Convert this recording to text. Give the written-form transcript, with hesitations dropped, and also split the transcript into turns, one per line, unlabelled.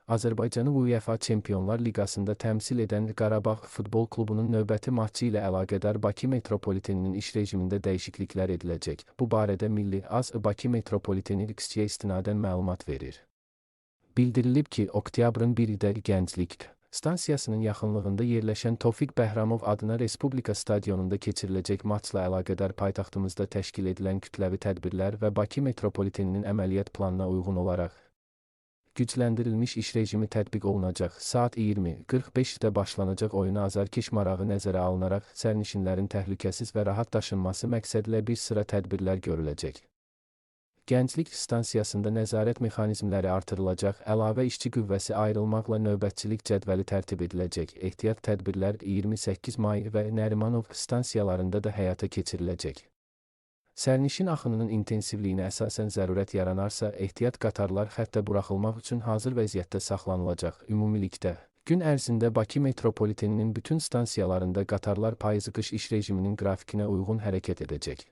Azərbaycanı UEFA Çempionlar Liqasında təmsil edən Qarabağ Futbol Klubunun növbəti matçı ilə əlaqədar Bakı metropoliteninin iş rejimində dəyişikliklər ediləcək. Bu barədə Milli AS Bakı metropoliteni X-yə istinadən məlumat verir. Bildirilib ki, oktyabrın 1-də Gənclik stansiyasının yaxınlığında yerləşən Tofiq Bəhramov adına Respublika stadionunda keçiriləcək maçla əlaqədar paytaxtımızda təşkil edilən kütləvi tədbirlər və Bakı metropoliteninin əməliyyat planına uyğun olaraq gücləndirilmiş iş rejimi tətbiq olunacaq. Saat 20:45-də başlanacaq oyuna azarkeş marağı nəzərə alınaraq sərnişinlərin təhlükəsiz və rahat daşınması məqsədilə bir sıra tədbirlər görüləcək. Gənclik stansiyasında nəzarət mexanizmləri artırılacaq, əlavə işçi qüvvəsi ayrılmaqla növbətçilik cədvəli tərtib ediləcək. Ehtiyat tədbirlər 28 may və Nərimanov stansiyalarında da həyata keçiriləcək. Sərnişin axınının intensivliyinə əsasən zərurət yaranarsa, ehtiyat qatarlar xəttə buraxılmaq üçün hazır vəziyyətdə saxlanılacaq. Ümumilikdə, gün ərzində Bakı metropoliteninin bütün stansiyalarında qatarlar payızı qış iş rejiminin qrafikinə uyğun hərəkət edəcək.